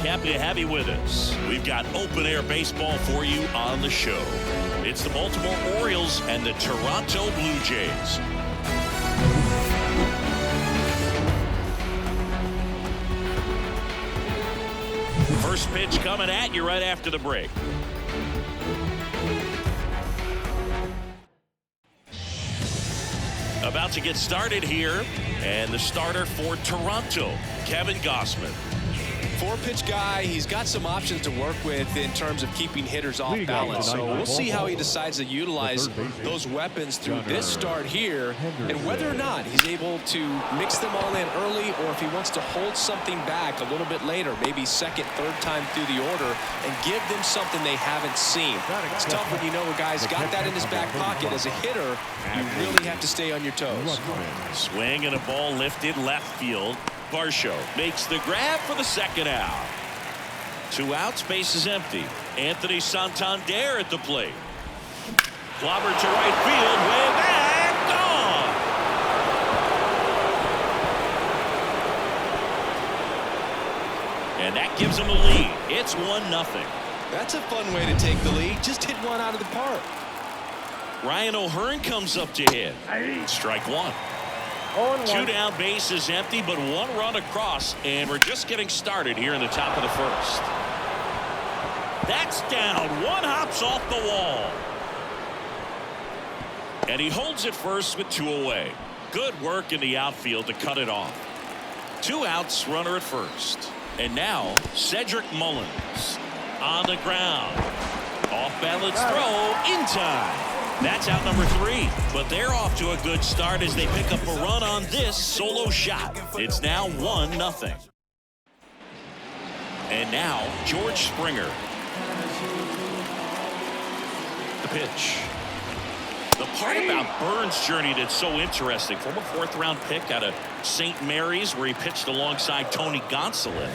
Happy to have you with us. We've got open-air baseball for you on the show. It's the Baltimore Orioles and the Toronto Blue Jays. First pitch coming at you right after the break. About to get started here, and the starter for Toronto, Kevin Gausman. Four-pitch guy. He's got some options to work with in terms of keeping hitters off balance. So we'll see how he decides to utilize those weapons through this start here, and whether or not he's able to mix them all in early, or if he wants to hold something back a little bit later, maybe second, third time through the order, and give them something they haven't seen. It's tough when you know a guy's got that in his back pocket. As a hitter, you really have to stay on your toes. Swing and a ball lifted left field. Varsho makes the grab for the second out. 2 outs, base is empty. Anthony Santander at the plate. Clobber to right field, way back, gone. And that gives him a lead. It's 1-0. That's a fun way to take the lead. Just hit one out of the park. Ryan O'Hearn comes up to hit. Strike one. 2 down, base is empty, but 1 run across, and we're just getting started here in the top of the first. That's down. 1 hops off the wall. And he holds it first with 2 away. Good work in the outfield to cut it off. 2 outs, runner at first. And now, Cedric Mullins on the ground. Off balance throw in time. That's out number 3, but they're off to a good start as they pick up a run on this solo shot. It's now 1-0. And now George Springer. The pitch. The part about Burns' journey that's so interesting, former 4th-round pick out of St. Mary's, where he pitched alongside Tony Gonsolin.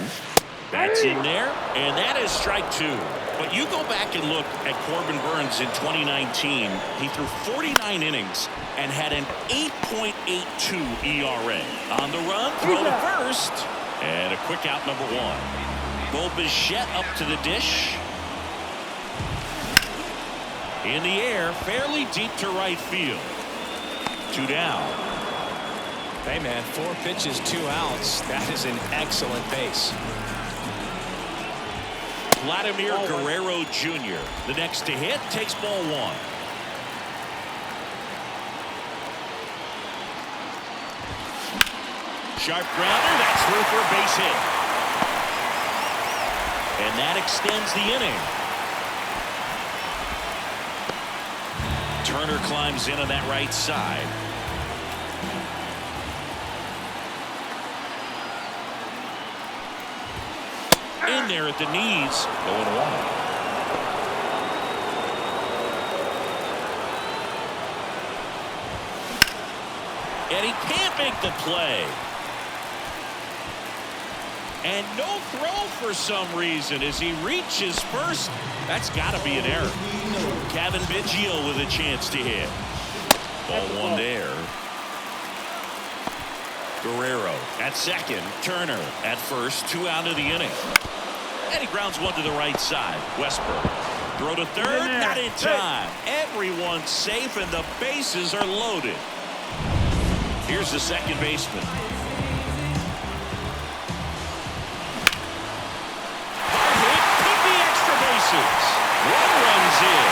That's in there, and that is strike 2. But you go back and look at Corbin Burns in 2019. He threw 49 innings and had an 8.82 ERA. On the run, throw to first, and a quick out number 1. Bo Bichette up to the dish. In the air, fairly deep to right field. 2 down. Hey, man, 4 pitches, 2 outs. That is an excellent pace. Vladimir Guerrero Jr., the next to hit, takes ball 1. Sharp grounder, that's through for a base hit. And that extends the inning. Turner climbs in on that right side. In there at the knees, 0-1. And he can't make the play. And no throw for some reason as he reaches first. That's got to be an error. Kevin Biggio with a chance to hit. Ball 1 there. Guerrero at second. Turner at first. 2 out of the inning. And he grounds 1 to the right side. Westbrook. Throw to third. Not in time. Everyone's safe and the bases are loaded. Here's the second baseman. Hard hit. Could be extra bases. 1 runs in.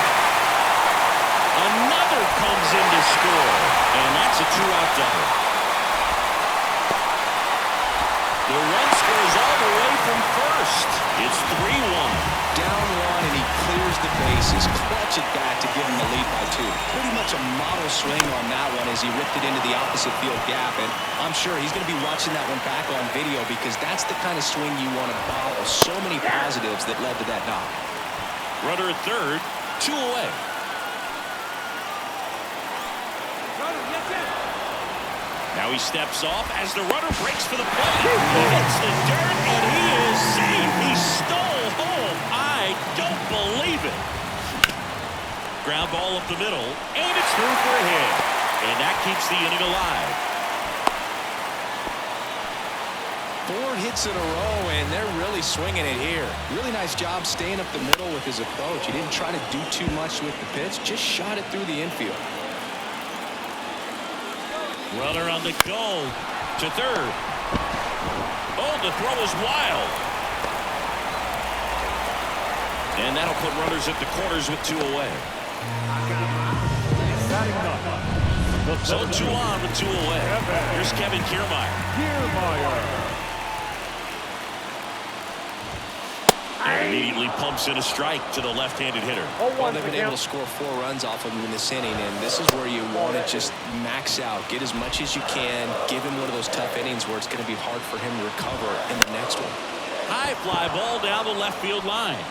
Another comes in to score. And that's a 2-out double. The run scores all the way from first. It's 3-1. Down 1, and he clears the bases. Clutch it back to give him the lead by 2. Pretty much a model swing on that one as he ripped it into the opposite field gap. And I'm sure he's going to be watching that one back on video because that's the kind of swing you want to bottle. So many positives that led to that knock. Runner at third, 2 away. Now he steps off as the runner breaks for the plate. He hits the dirt, and he is safe. He stole home. I don't believe it. Ground ball up the middle, and it's through for a hit. And that keeps the inning alive. 4 hits in a row, and they're really swinging it here. Really nice job staying up the middle with his approach. He didn't try to do too much with the pitch, just shot it through the infield. Runner on the go to third. Oh, the throw is wild. And that'll put runners at the corners with 2 away. So 2 on with 2 away. Here's Kevin Kiermaier. And immediately pumps in a strike to the left-handed hitter. Well, they've been able to score 4 runs off of him in this inning, and this is where you want to just max out. Get as much as you can. Give him one of those tough innings where it's going to be hard for him to recover in the next one. High fly ball down the left field line.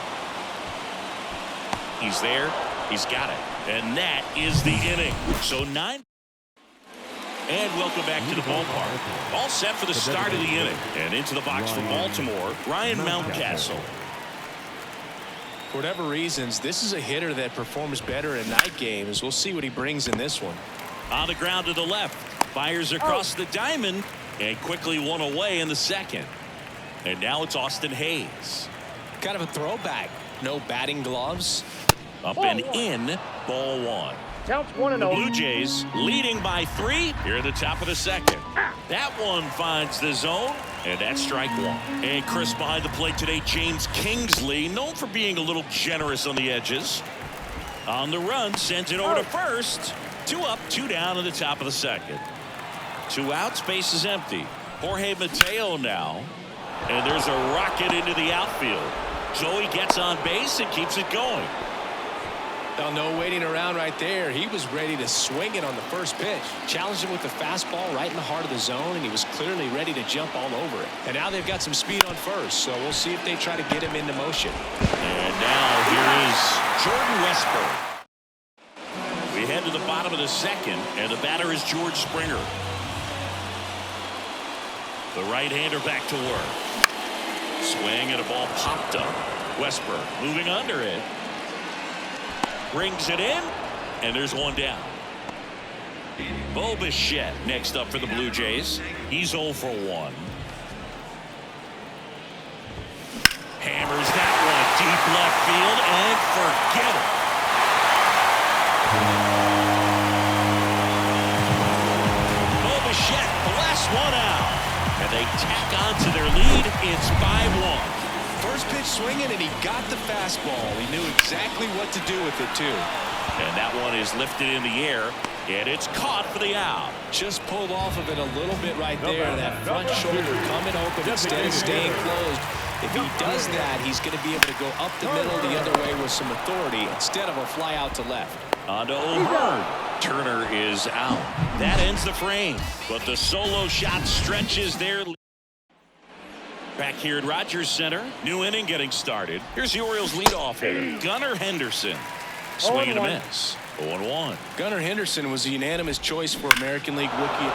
He's there. He's got it. And that is the inning. So 9. And welcome back to the ballpark. All set for the start of the inning. And into the box for Baltimore, Ryan Mountcastle. For whatever reasons, this is a hitter that performs better in night games. We'll see what he brings in this one. On the ground to the left. Fires across the diamond. And quickly 1 away in the second. And now it's Austin Hayes. Kind of a throwback. No batting gloves. Up and in, ball 1. Counts 1-0. The Blue Jays leading by 3 here at the top of the second. That one finds the zone, and that's strike 1. And Chris behind the plate today, James Kingsley, known for being a little generous on the edges. On the run, sends it over to first. 2 up, 2 down in the top of the second. 2 out, space is empty. Jorge Mateo now, and there's a rocket into the outfield. Joey gets on base and keeps it going. Now, no waiting around right there. He was ready to swing it on the first pitch. Challenged him with the fastball right in the heart of the zone, and he was clearly ready to jump all over it. And now they've got some speed on first, so we'll see if they try to get him into motion. And now here is Jordan Westburg. We head to the bottom of the second, and the batter is George Springer. The right-hander back to work. Swing and a ball popped up. Westburg moving under it. Brings it in, and there's 1 down. Bo Bichette next up for the Blue Jays. He's 0 for 1. Hammers that one deep left field, and forget it. Bo Bichette blasts 1 out, and they tack on to their lead. It's 5-1. First pitch swinging, and he got the fastball. He knew exactly what to do with it, too. And that one is lifted in the air, and it's caught for the out. Just pulled off of it a little bit right there. That front shoulder coming open instead of staying closed. If he does that, he's going to be able to go up the middle the other way with some authority instead of a fly out to left. On to O'Hearn. Turner is out. That ends the frame, but the solo shot stretches their lead. Back here at Rogers Center, new inning getting started. Here's the Orioles leadoff hitter, Gunnar Henderson. Swing and a miss. 0-1. Gunnar Henderson was a unanimous choice for American League Rookie.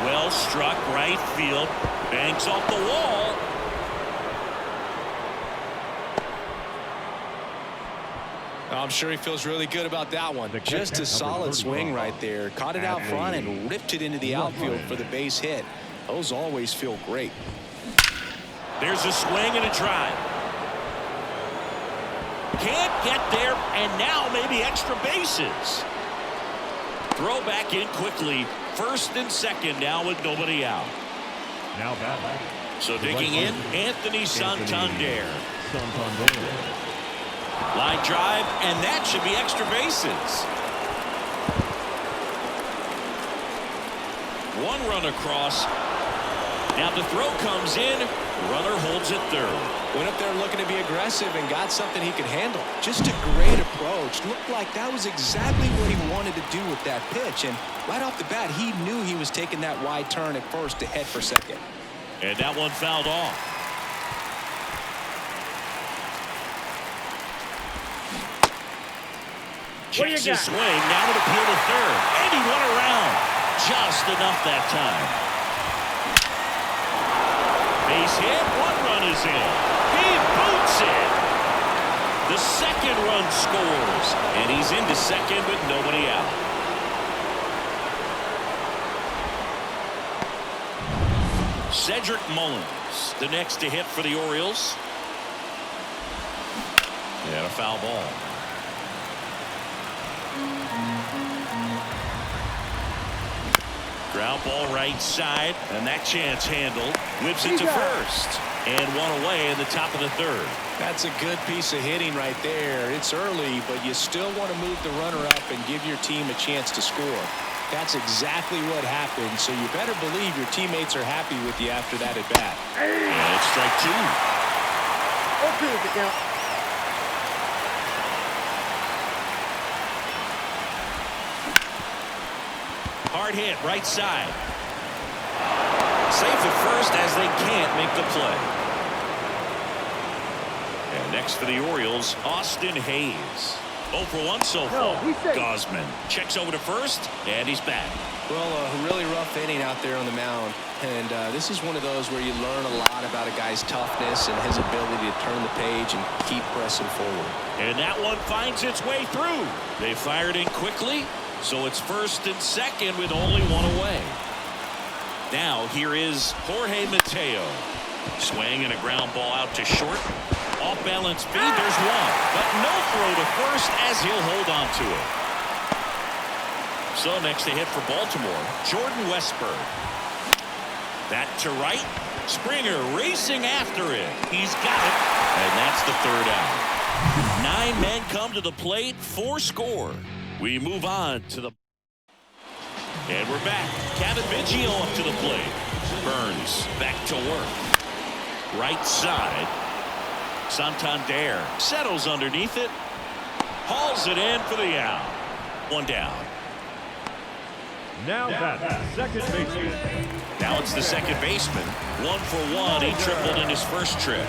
Well struck right field. Banks off the wall. I'm sure he feels really good about that one. Just a solid swing right there. Caught it out front and ripped it into the outfield for the base hit. Those always feel great. There's a swing and a drive. Can't get there, and now maybe extra bases. Throw back in quickly. First and second now with nobody out. Now batting. So digging in, Anthony Santander. Line drive, and that should be extra bases. 1 run across. Now the throw comes in. Runner holds it third. Went up there looking to be aggressive and got something he could handle. Just a great approach. Looked like that was exactly what he wanted to do with that pitch. And right off the bat, he knew he was taking that wide turn at first to head for second. And that one fouled off. Checks his swing. Now to appeal to third. And he went around. Just enough that time. Base hit, 1 run is in. He boots it. The second run scores, and he's into second with nobody out. Cedric Mullins, the next to hit for the Orioles. And a foul ball. Ground ball right side, and that chance handled. Whips it to first, and one away in the top of the third. That's a good piece of hitting right there. It's early, but you still want to move the runner up and give your team a chance to score. That's exactly what happened, so you better believe your teammates are happy with you after that at bat. And it's strike two. Okay, the count. Hard hit right side. Safe at first as they can't make the play. And next for the Orioles, Austin Hayes. 0 for 1 so far. Gosman checks over to first, and he's back. Well, a really rough inning out there on the mound. And this is one of those where you learn a lot about a guy's toughness and his ability to turn the page and keep pressing forward. And that one finds its way through. They fired in quickly, so it's first and second with only one away. Now here is Jorge Mateo. Swing and a ground ball out to short. Off balance speed, there's one, but no throw to first as he'll hold on to it. So next to hit for Baltimore, Jordan Westburg. That to right. Springer racing after it. He's got it, and that's the third out. 9 men come to the plate, 4 score. We move on to the... And we're back. Kevin Biggio up to the plate. Burns back to work. Right side. Santander settles underneath it. Hauls it in for the out. 1 down. Now that's second baseman. Now it's the second baseman. 1 for 1. He tripled in his first trip.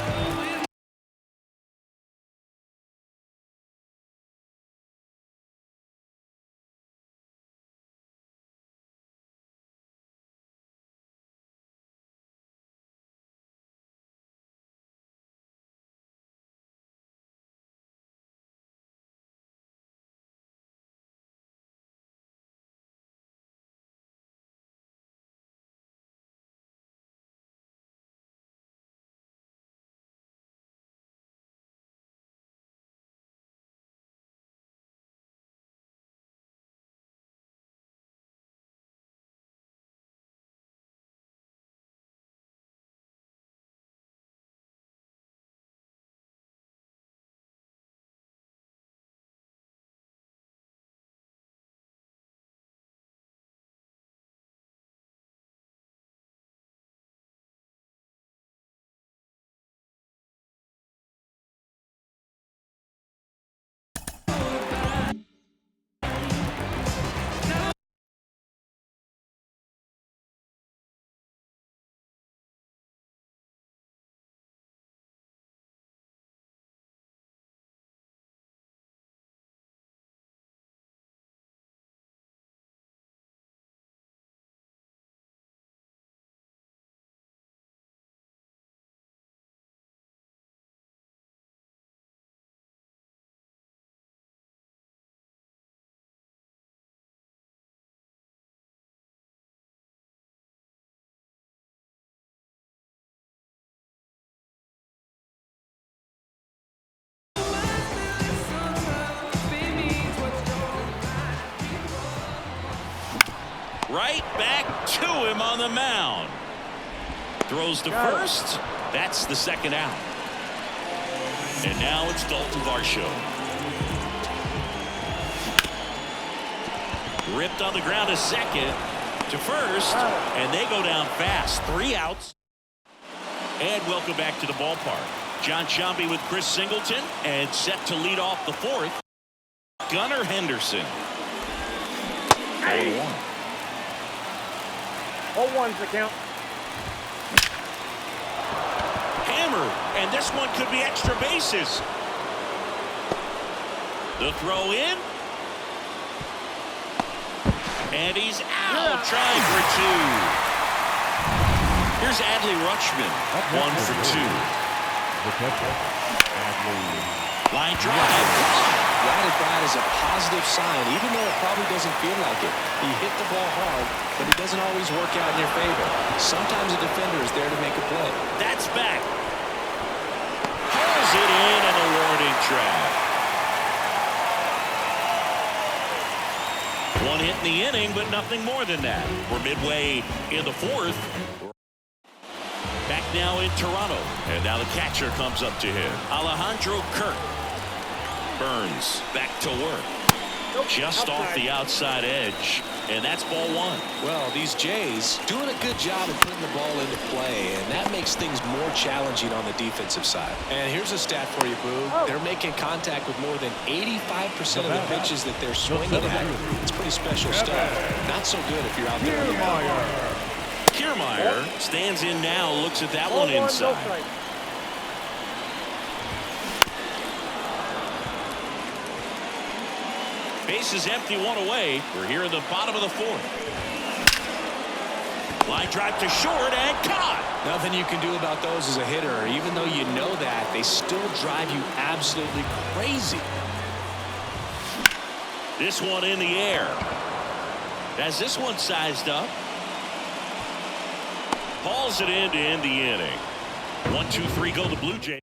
Right back to him on the mound. Throws to first. That's the second out. And now it's Dalton Varsho. Ripped on the ground to second, to first, and they go down fast. 3 outs. And welcome back to the ballpark. John Sciambi with Chris Singleton, and set to lead off the 4th. Gunnar Henderson. 0-1. 0-1's the count. Hammered, and this one could be extra bases. The throw in. And he's out, trying for 2. Here's Adley Rutschman, 1 for 2. Line drive, that at bat is a positive sign, even though it probably doesn't feel like it. He hit the ball hard, but it doesn't always work out in your favor. Sometimes a defender is there to make a play. That's back. Pulls it in and a warning track. One hit in the inning, but nothing more than that. We're midway in the fourth. Back now in Toronto. And now the catcher comes up to him. Alejandro Kirk. Burns back to work. Just off the outside edge. And that's ball one. Well, these Jays doing a good job of putting the ball into play, and that makes things more challenging on the defensive side. And here's a stat for you, Boo. They're making contact with more than 85% of the pitches that they're swinging at. It's pretty special stuff. Not so good if you're out there on the mound. Kiermaier stands in now, looks at that one inside. Base is empty, one away. We're here in the bottom of the fourth. Line drive to short and caught. Nothing you can do about those as a hitter. Even though you know that, they still drive you absolutely crazy. This one in the air. Has this one sized up. Hauls it in to end the inning. 1, 2, 3 go the Blue Jays.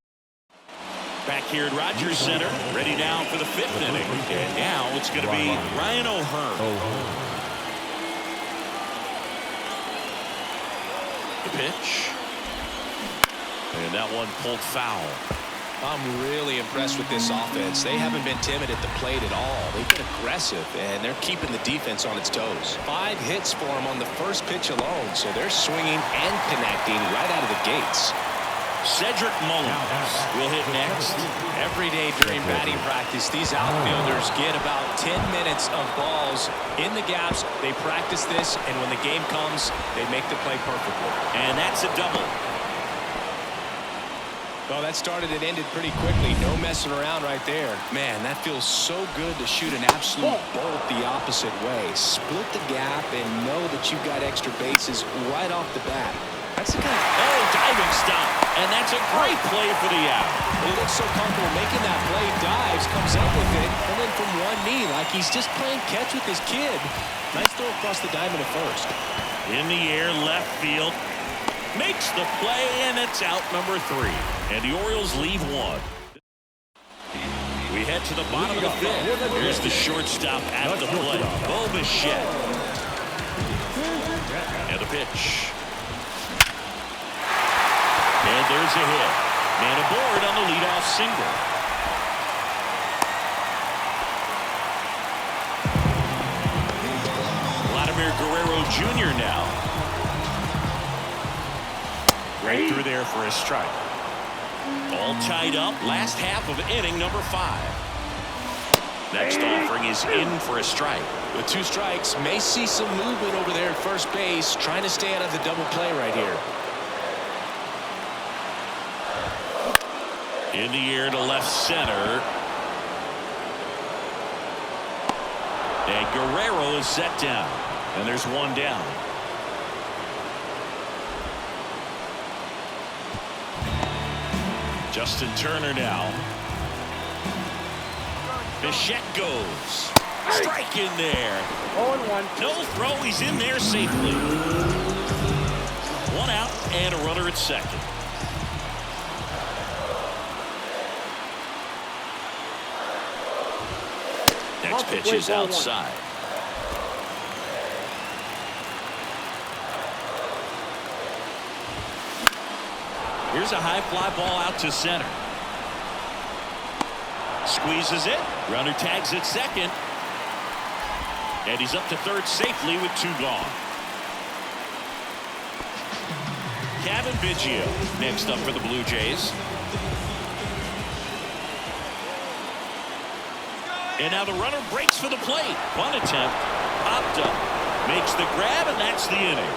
Back here at Rogers Center, ready now for the fifth inning. And now it's going to be Ryan O'Hearn. The pitch. And that one pulled foul. I'm really impressed with this offense. They haven't been timid at the plate at all. They've been aggressive, and they're keeping the defense on its toes. 5 hits for them on the first pitch alone, so they're swinging and connecting right out of the gates. Cedric Mullins will hit next. Every day during batting practice, these outfielders get about 10 minutes of balls in the gaps. They practice this, and when the game comes, they make the play perfectly. And that's a double. Well, that started and ended pretty quickly. No messing around right there. Man, that feels so good to shoot an absolute bolt the opposite way. Split the gap and know that you've got extra bases right off the bat. That's the kind of diving stop, and that's a great play for the out. He looks so comfortable making that play, dives, comes up with it, and then from one knee, like he's just playing catch with his kid. Nice throw across the diamond at first. In the air, left field, makes the play, and it's out number 3. And the Orioles leave 1. We head to the bottom of the fifth. Here's the shortstop at the plate, Bo Bichette. And the pitch. And there's a hit. Man aboard on the leadoff single. Vladimir Guerrero Jr. now. Right through there for a strike. All tied up. Last half of inning number 5. Next offering is in for a strike. With 2 strikes, may see some movement over there at first base, trying to stay out of the double play right here. In the air to left center. And Guerrero is set down. And there's one down. Justin Turner now. Bichette goes. Strike in there. 0-1. No throw. He's in there safely. 1 out and a runner at second. Next pitch is outside. Here's a high fly ball out to center. Squeezes it. Runner tags at second. And he's up to third safely with 2 gone. Kevin Biggio next up for the Blue Jays. And now the runner breaks for the plate. Bunt attempt. Popped up. Makes the grab, and that's the inning.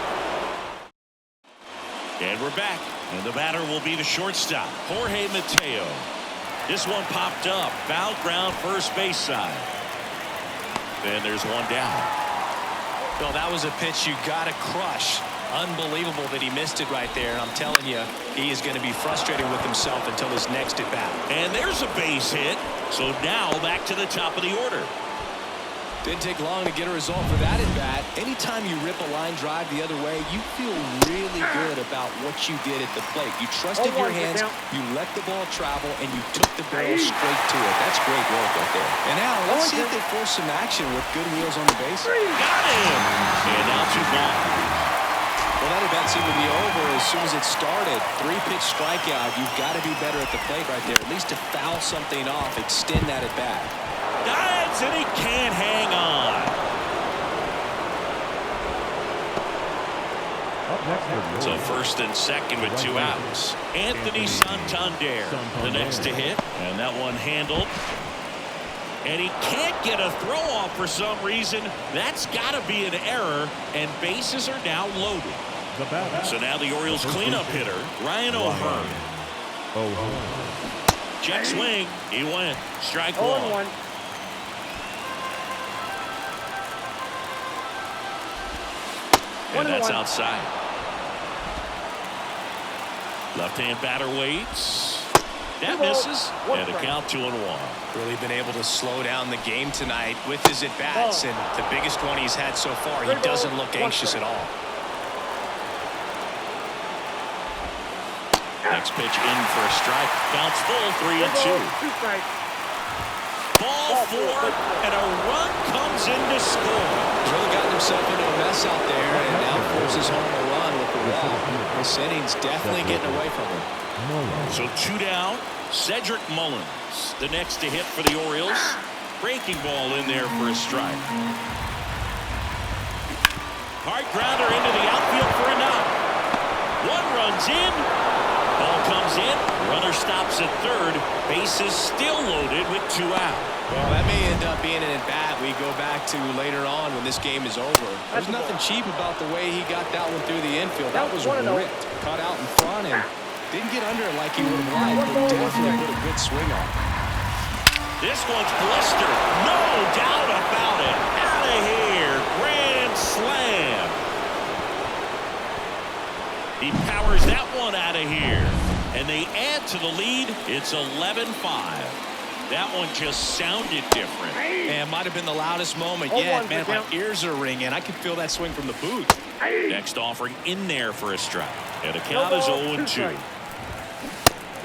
And we're back. And the batter will be the shortstop, Jorge Mateo. This one popped up. Foul ground first base side. And there's one down. Well, that was a pitch you got to crush. Unbelievable that he missed it right there. And I'm telling you, he is going to be frustrated with himself until his next at bat. And there's a base hit. So now back to the top of the order. Didn't take long to get a result for that at bat. Anytime you rip a line drive the other way, you feel really good about what you did at the plate. You trusted your hands, you let the ball travel, and you took the barrel straight to it. That's great work right there. And now let's see if they force some action with good wheels on the base. Got him! And now 2 gone. Well, that at bat seemed to be over as soon as it started. 3-pitch strikeout. You've got to be better at the plate right there, at least to foul something off, extend that at bat. Dives, and he can't hang on. So first and second with 2 outs. Anthony Santander, the next to hit, and that one handled. And he can't get a throw off for some reason. That's got to be an error, and bases are now loaded. So now the Orioles cleanup hitter, Ryan O'Hearn. Check swing. He went. Strike 1. And that's outside. Left-hand batter waits. That misses. And a count 2-1. Really been able to slow down the game tonight with his at-bats, and the biggest one he's had so far. He doesn't look anxious at all. Next pitch in for a strike. Bounce full, 3-2. Ball 4, and a run comes in to score. He's really gotten himself into a mess out there, and now forces home a run with the walk. This inning's definitely getting away from him. So 2 down. Cedric Mullins, the next to hit for the Orioles. Breaking ball in there for a strike. Hard grounder into the outfield for a knock. 1 runs in. Ball comes in. Runner stops at third. Bases still loaded with 2 out. Well, that may end up being an at-bat we go back to later on when this game is over. There's nothing cheap about the way he got that one through the infield. That was ripped. Cut out in front and didn't get under it like he would have liked, but definitely put a good swing on. This one's blistered. No doubt about it. Out of here. Grand slam. He powers that one out of here. And they add to the lead. It's 11-5. That one just sounded different. Man, might have been the loudest moment yet. Man, my ears are ringing. I can feel that swing from the booth. Next offering in there for a strike. And the count is 0-2.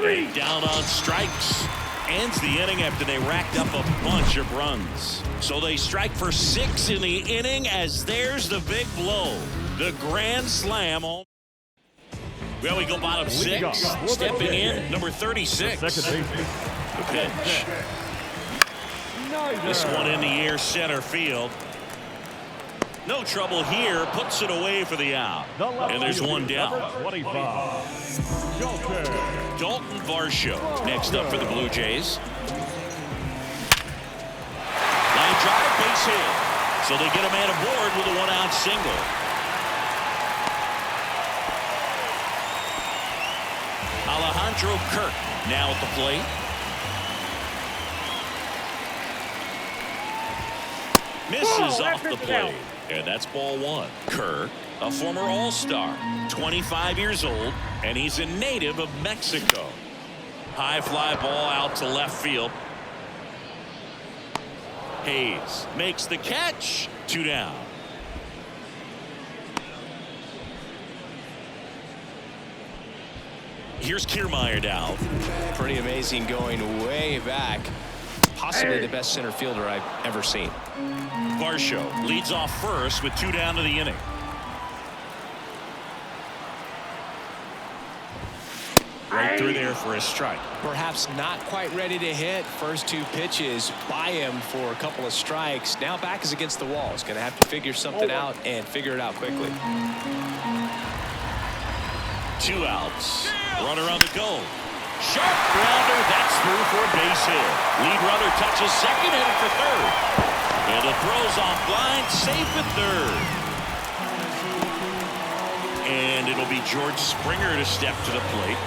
And down on strikes. Ends the inning after they racked up a bunch of runs. So they strike for 6 in the inning as there's the big blow. The grand slam. Well, we go bottom 6. Stepping in, number 36. The pitch. This one in the air center field. No trouble here. Puts it away for the out. And there's 1 down. Dalton Varsho next up for the Blue Jays. Line drive, base hit. So they get a man aboard with a 1-out single. Alejandro Kirk now at the plate. Misses off the plate. And that's ball 1. Kirk, a former All-Star, 25 years old, and he's a native of Mexico. High fly ball out to left field. Hayes makes the catch. 2 down. Here's Kiermaier now. Pretty amazing going way back. Possibly the best center fielder I've ever seen. Varsho leads off first with 2 down to the inning. Right through there for a strike. Perhaps not quite ready to hit. First 2 pitches by him for a couple of strikes. Now back is against the wall. He's going to have to figure something out and figure it out quickly. 2 outs. Runner on the go. Sharp grounder. That's through for a base hit. Lead runner touches second, headed for third. And the throw's off line, safe at third. And it'll be George Springer to step to the plate.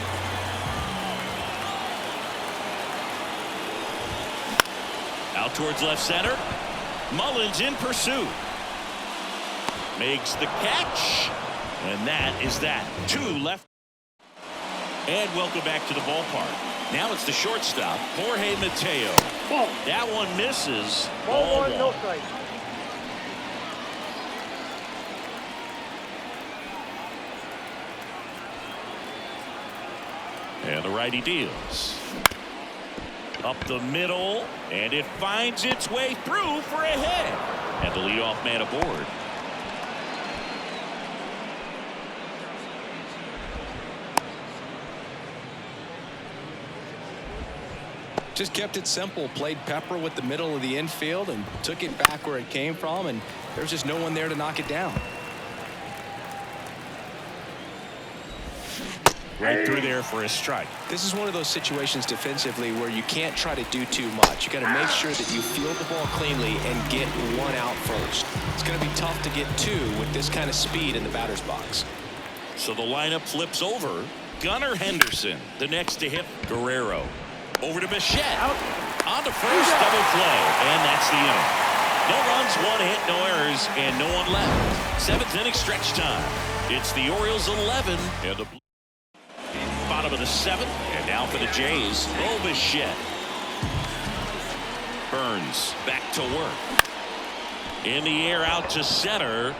Out towards left center. Mullins in pursuit. Makes the catch. And that is that. 2 left. And welcome back to the ballpark. Now it's the shortstop, Jorge Mateo. Ball. That one misses. Ball one, no strike. And the righty deals. Up the middle, and it finds its way through for a hit. And the leadoff man aboard. Just kept it simple, played pepper with the middle of the infield and took it back where it came from, and there's just no one there to knock it down. Right through there for a strike. This is one of those situations defensively where you can't try to do too much. You got to make sure that you field the ball cleanly and get one out first. It's going to be tough to get two with this kind of speed in the batter's box. So the lineup flips over. Gunnar Henderson, the next to hit. Guerrero over to Bichette. On to first, double play, and that's the inning. No runs, one hit, no errors, and no one left. Seventh inning stretch time. It's the Orioles 11 and the bottom of the seventh, and now for the Jays, Bichette. Burns back to work. In the air out to center.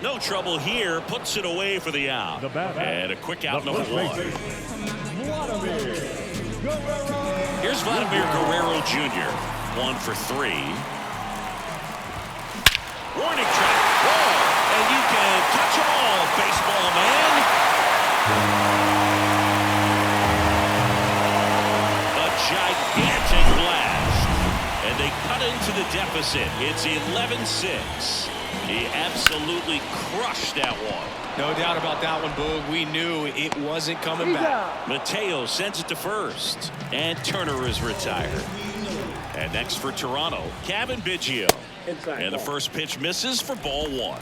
No trouble here. Puts it away for the out. And a quick out, number one. Here's Vladimir Guerrero Jr. 1 for 3. Warning track. Ball. And you can touch them all, baseball man. A gigantic blast. And they cut into the deficit. It's 11-6. He absolutely crushed that one. No doubt about that one, Boog. We knew it wasn't coming back. Mateo sends it to first, and Turner is retired. And next for Toronto, Kevin Biggio. Inside And the ball. first pitch misses for ball one.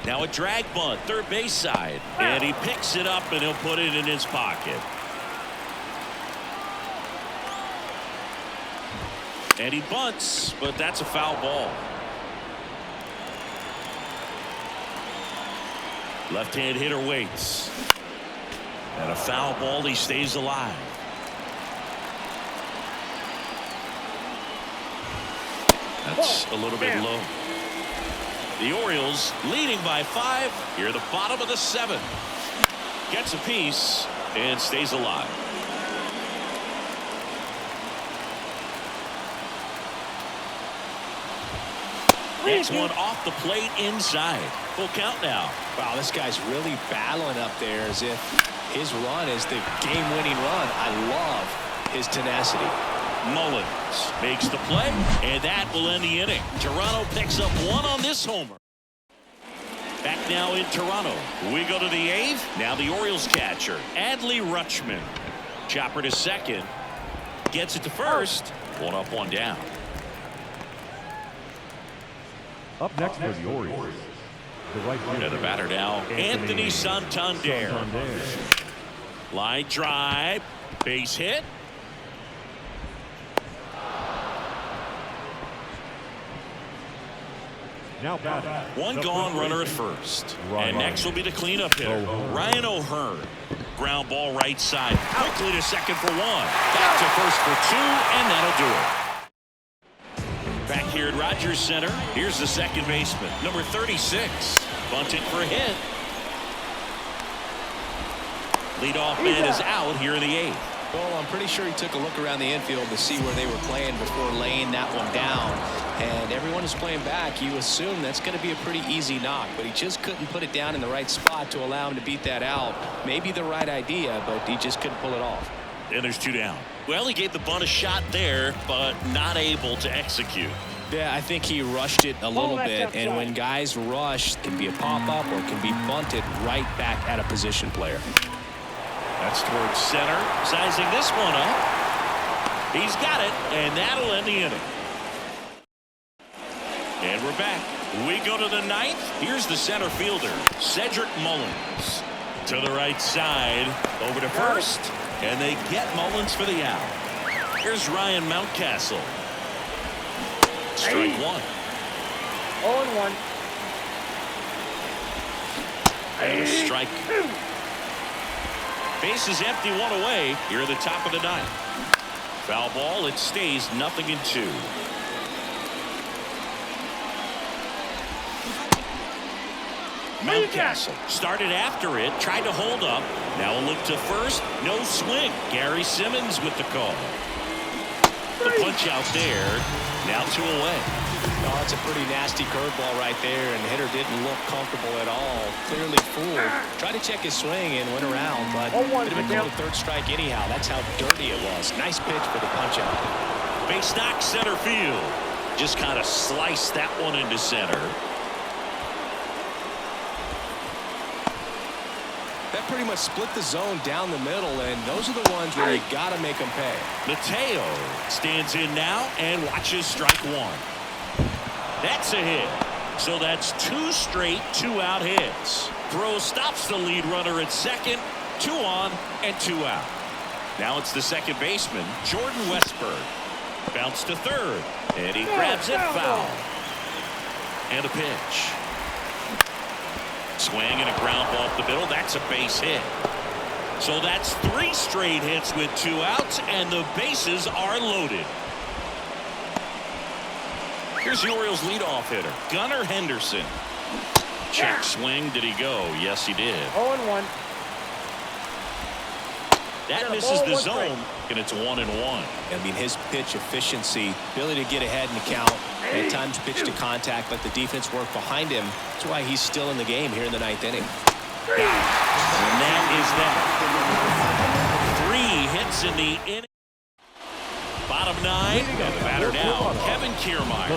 Now a drag bunt, third base side, and he picks it up and he'll put it in his pocket. And he bunts, but that's a foul ball. Left-hand hitter waits. And a foul ball, he stays alive. That's a little bit low. The Orioles leading by 5 here at the bottom of the 7th. Gets a piece and stays alive. Next one off the plate inside. Full count now. Wow, this guy's really battling up there as if his run is the game-winning run. I love his tenacity. Mullins makes the play, and that will end the inning. Toronto picks up 1 on this homer. Back now in Toronto. We go to the 8th. Now the Orioles catcher, Adley Rutschman. Chopper to second. Gets it to first. 1 up, 1 down. Up next for the Orioles. The right And the batter now, Anthony Santander. Line drive. Base hit. Now batting. 1 gone, runner at first. And next will be the cleanup hitter, Ryan O'Hearn. Ground ball right side. Quickly to second for 1. Back to first for 2, and that'll do it. Back here at Rogers Center, here's the second baseman, number 36. Bunted for a hit. Leadoff man is out here in the 8th. Well, I'm pretty sure he took a look around the infield to see where they were playing before laying that one down. And everyone is playing back. You assume that's going to be a pretty easy knock, but he just couldn't put it down in the right spot to allow him to beat that out. Maybe the right idea, but he just couldn't pull it off. And there's 2 down. Well, he gave the bunt a shot there, but not able to execute. Yeah, I think he rushed it a little bit, and when guys rush, it can be a pop-up or it can be bunted right back at a position player. That's towards center. Sizing this one up. He's got it, and that'll end the inning. And we're back. We go to the 9th. Here's the center fielder, Cedric Mullins. To the right side, over to first, and they get Mullins for the out. Here's Ryan Mountcastle. Strike 1. 0-1. And a strike. Bases empty, one away here at the top of the ninth. Foul ball. It stays 0-2. Mountcastle started after it, tried to hold up. Now a look to first, no swing. Gary Simmons with the call. The punch out there, now 2 away. Oh, it's a pretty nasty curveball right there, and the hitter didn't look comfortable at all. Clearly fooled. Tried to check his swing and went around, but could have been called a third strike anyhow. That's how dirty it was. Nice pitch for the punch out. Base knock, center field. Just kind of sliced that one into center. That pretty much split the zone down the middle, and those are the ones where you got to make them pay. Mateo stands in now and watches strike one. That's a hit. So that's 2 straight 2-out hits. Throw stops the lead runner at second. 2 on and 2 out. Now it's the second baseman, Jordan Westburg. Bounce to third, and he grabs it foul. And a pitch. Swing and a ground ball up the middle. That's a base hit. So that's 3 straight hits with 2 outs, and the bases are loaded. Here's the Orioles leadoff hitter, Gunnar Henderson. Check swing. Did he go? Yes, he did. 0-1. That misses the zone, and it's 1-1. I mean, his pitch efficiency, ability to get ahead in the count, at times pitch to contact, let the defense work behind him. That's why he's still in the game here in the 9th inning. And that is that. 3 hits in the inning. Bottom 9, and the batter now, Kevin Kiermaier.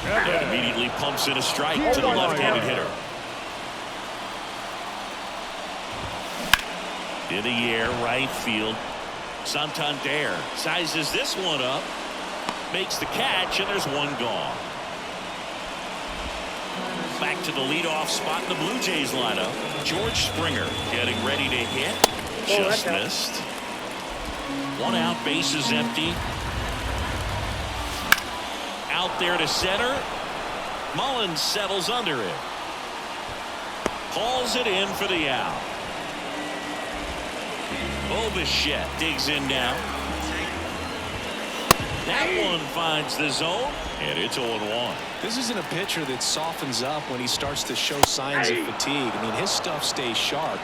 And immediately pumps in a strike to the left-handed hitter. In the air, right field. Santander sizes this one up, makes the catch, and there's 1 gone. Back to the leadoff spot in the Blue Jays lineup. George Springer getting ready to hit. Just missed. 1 out, bases empty. Out there to center. Mullins settles under it. Hauls it in for the out. Bichette digs in now. That one finds the zone, and it's 0-1. This isn't a pitcher that softens up when he starts to show signs of fatigue. I mean, his stuff stays sharp.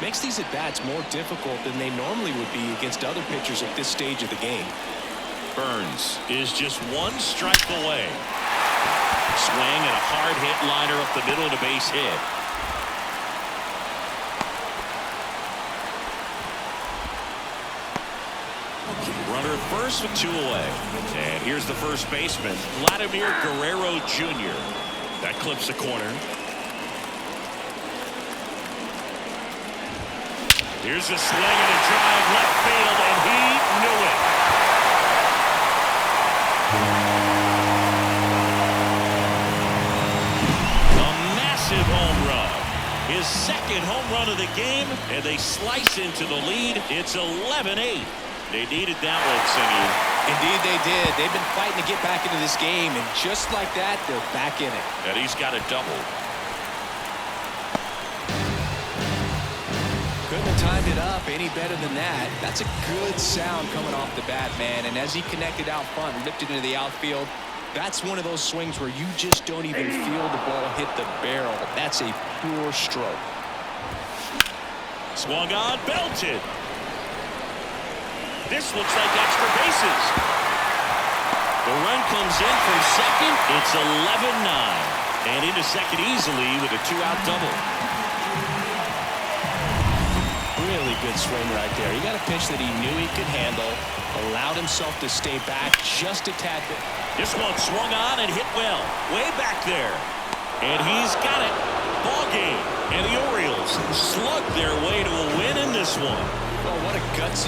Makes these at-bats more difficult than they normally would be against other pitchers at this stage of the game. Burns is just 1 strike away. Swing and a hard hit liner up the middle of the base hit. Runner at first with 2 away. And here's the first baseman, Vladimir Guerrero Jr. That clips the corner. Here's a swing and a drive left field, and he knew it. A massive home run. His second home run of the game, and they slice into the lead. It's 11-8. They needed that one, Simeon. Indeed they did. They've been fighting to get back into this game, and just like that, they're back in it. And he's got a double. Couldn't have timed it up any better than that. That's a good sound coming off the bat, man. And as he connected out front, ripped it into the outfield, that's one of those swings where you just don't even feel the ball hit the barrel. That's a pure stroke. Swung on, belted. This looks like extra bases. The run comes in from second. It's 11-9. And into second easily with a 2-out double. Really good swing right there. He got a pitch that he knew he could handle, allowed himself to stay back just a tad bit. This one swung on and hit well, way back there. And he's got it. Ball game. And the Orioles slug their way to a win in this one. Oh, what a gutsy